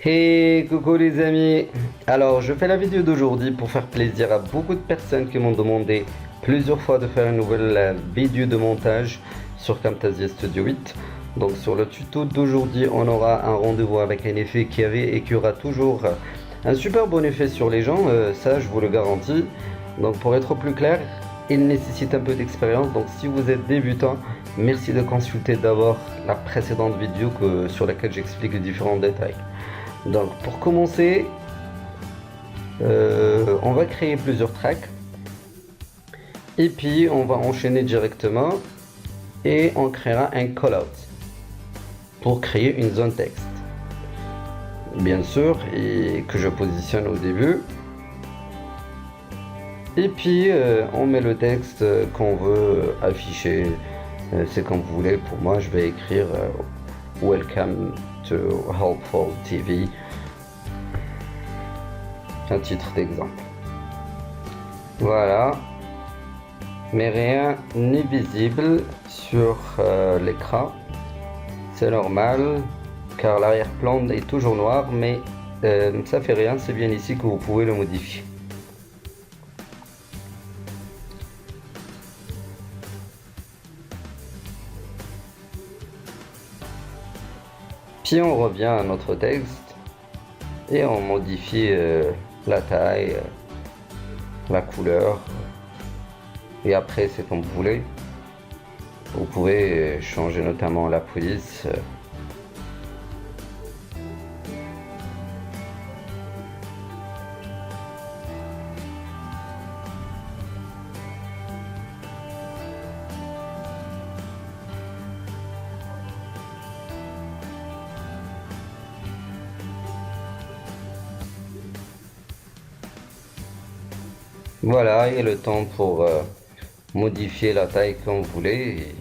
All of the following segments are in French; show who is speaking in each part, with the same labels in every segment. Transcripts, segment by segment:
Speaker 1: Hey, coucou les amis. Alors, je fais la vidéo d'aujourd'hui pour faire plaisir à beaucoup de personnes qui m'ont demandé plusieurs fois de faire une nouvelle vidéo de montage sur Camtasia Studio 8. Donc, sur le tuto d'aujourd'hui, on aura un rendez-vous avec un effet qui avait et qui aura toujours un super bon effet sur les gens, ça je vous le garantis. Donc, pour être plus clair, il nécessite un peu d'expérience. Donc, si vous êtes débutant, merci de consulter d'abord la précédente vidéo sur laquelle j'explique les différents détails. Donc pour commencer, on va créer plusieurs tracks et puis on va enchaîner directement et on créera un callout pour créer une zone texte. Bien sûr, et que je positionne au début. Et puis on met le texte qu'on veut afficher. C'est comme vous voulez. Pour moi, je vais écrire Welcome to Helpful TV. Un titre d'exemple. Voilà. Mais rien n'est visible sur l'écran. C'est normal car l'arrière-plan est toujours noir, mais ça fait rien, c'est bien ici que vous pouvez le modifier. Puis on revient à notre texte et on modifie la taille, la couleur, et après c'est comme vous voulez. Vous pouvez changer notamment la police. Voilà, et le temps pour modifier la taille comme vous voulez.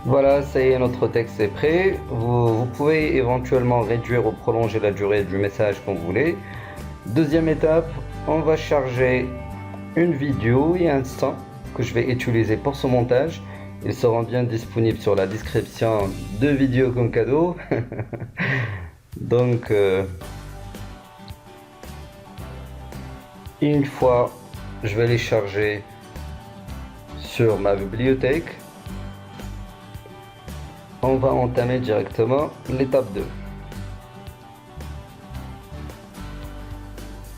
Speaker 1: Voilà, ça y est, notre texte est prêt. Vous pouvez éventuellement réduire ou prolonger la durée du message comme vous voulez. Deuxième étape, on va charger une vidéo et un son que je vais utiliser pour ce montage. Ils seront bien disponibles sur la description de vidéo comme cadeau. Donc, une fois, je vais les charger sur ma bibliothèque. On va entamer directement l'étape 2.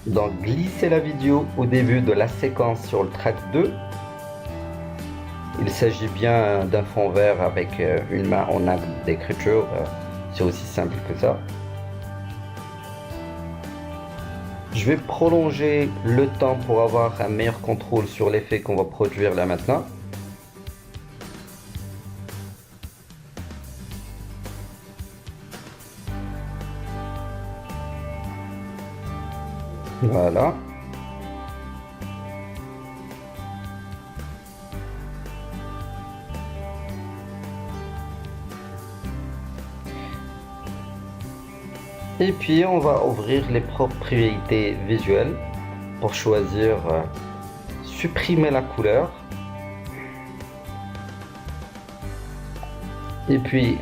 Speaker 1: Donc glissez la vidéo au début de la séquence sur le track 2. Il s'agit bien d'un fond vert avec une main en acte d'écriture. C'est aussi simple que ça. Je vais prolonger le temps pour avoir un meilleur contrôle sur l'effet qu'on va produire là maintenant. Voilà. Et puis on va ouvrir les propriétés visuelles pour choisir supprimer la couleur. Et puis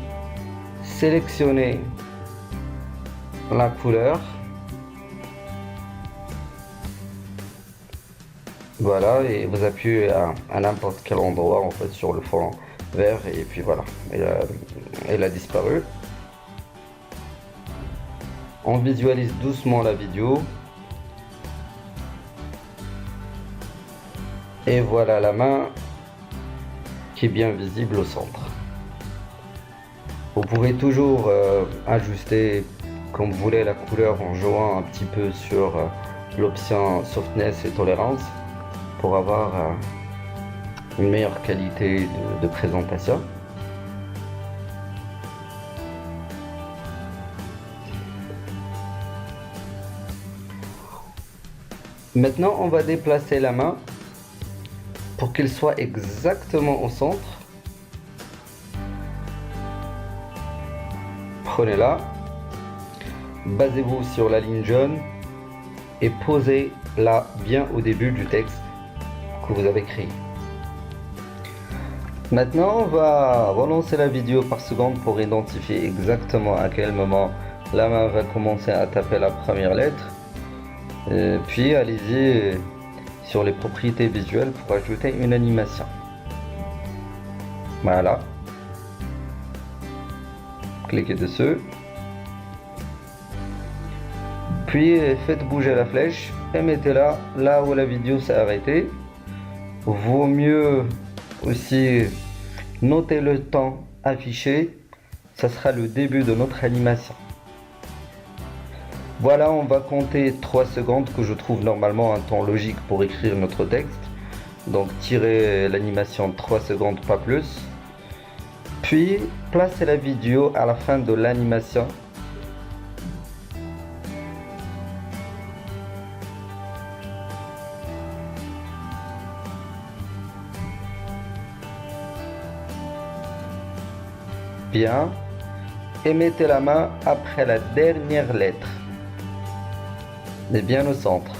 Speaker 1: sélectionner la couleur. Voilà, et vous appuyez à n'importe quel endroit en fait sur le fond vert et puis voilà, elle a disparu. On visualise doucement la vidéo. Et voilà la main qui est bien visible au centre. Vous pouvez toujours ajuster comme vous voulez la couleur en jouant un petit peu sur l'option softness et tolérance pour avoir une meilleure qualité de présentation. Maintenant, on va déplacer la main pour qu'elle soit exactement au centre. Prenez-la, basez-vous sur la ligne jaune et posez-la bien au début du texte que vous avez créé. Maintenant, on va relancer la vidéo par seconde pour identifier exactement à quel moment la main va commencer à taper la première lettre. Puis allez-y sur les propriétés visuelles pour ajouter une animation. Voilà. Cliquez dessus. Puis faites bouger la flèche et mettez-la là où la vidéo s'est arrêtée. Vaut mieux aussi noter le temps affiché. Ça sera le début de notre animation. Voilà, on va compter 3 secondes que je trouve normalement un temps logique pour écrire notre texte. Donc tirez l'animation de 3 secondes, pas plus. Puis placez la vidéo à la fin de l'animation. Bien. Et mettez la main après la dernière lettre. Et bien au centre.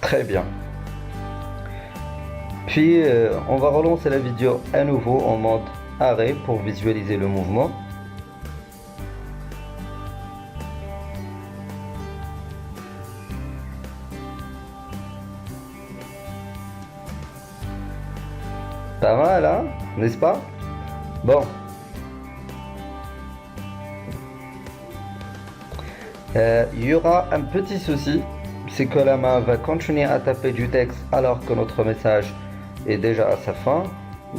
Speaker 1: Très bien. Puis on va relancer la vidéo à nouveau en mode arrêt pour visualiser le mouvement. Pas mal, hein, n'est-ce pas? Bon. Il y aura un petit souci, c'est que la main va continuer à taper du texte alors que notre message est déjà à sa fin.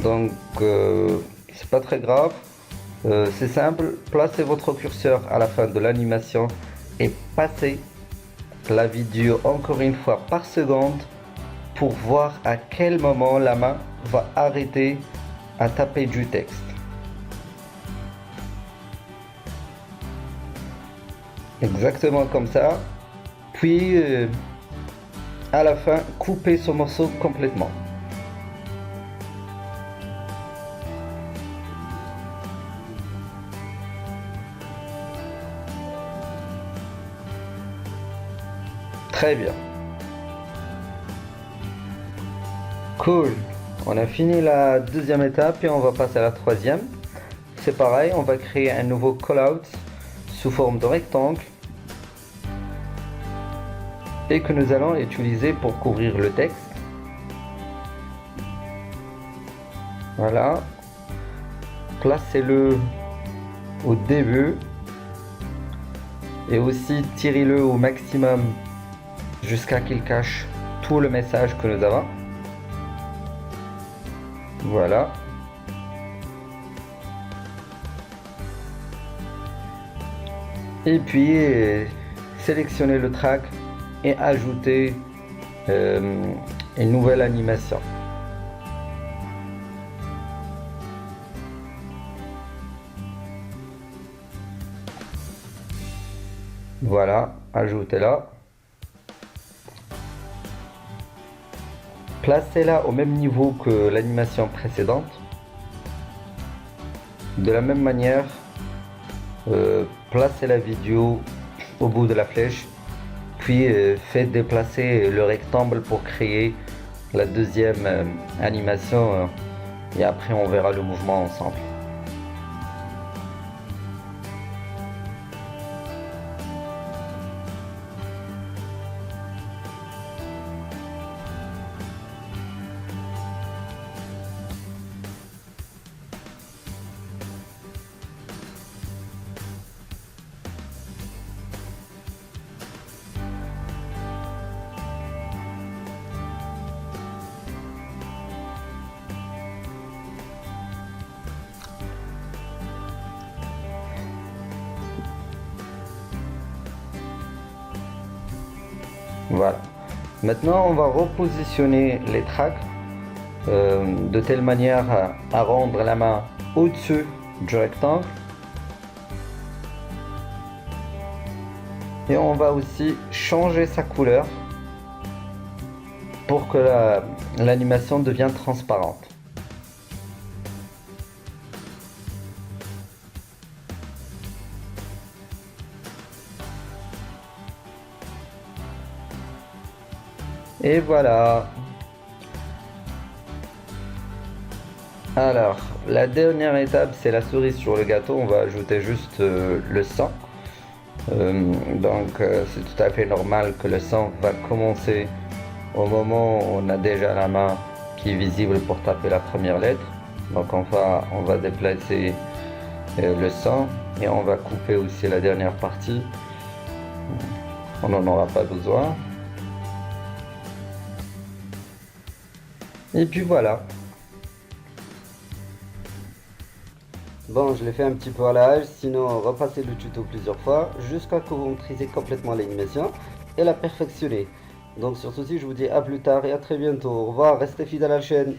Speaker 1: Donc, c'est pas très grave. C'est simple, placez votre curseur à la fin de l'animation et passez la vidéo encore une fois par seconde pour voir à quel moment la main va arrêter à taper du texte. Exactement comme ça. Puis à la fin, coupez ce morceau complètement. Très bien. Cool. On a fini la deuxième étape et on va passer à la troisième. C'est pareil, on va créer un nouveau callout sous forme de rectangle et que nous allons utiliser pour couvrir le texte. Voilà. Placez-le au début et aussi tirez-le au maximum jusqu'à qu'il cache tout le message que nous avons. Voilà. Et puis sélectionnez le track et ajoutez une nouvelle animation. Voilà, ajoutez-la. Placez-la au même niveau que l'animation précédente. De la même manière, placez la vidéo au bout de la flèche, puis faites déplacer le rectangle pour créer la deuxième animation et après on verra le mouvement ensemble. Voilà. Maintenant, on va repositionner les tracks de telle manière à rendre la main au-dessus du rectangle. Et on va aussi changer sa couleur pour que l'animation devienne transparente. Et voilà. Alors, la dernière étape, c'est la cerise sur le gâteau. On va ajouter juste le sang. C'est tout à fait normal que le sang va commencer au moment où on a déjà la main qui est visible pour taper la première lettre. Donc on va déplacer le sang et on va couper aussi la dernière partie. On n'en aura pas besoin. Et puis voilà. Bon, je l'ai fait un petit peu à la hache, sinon repassez le tuto plusieurs fois jusqu'à ce que vous maîtrisez complètement l'animation et la perfectionner. Donc sur ceci, je vous dis à plus tard et à très bientôt. Au revoir, restez fidèles à la chaîne.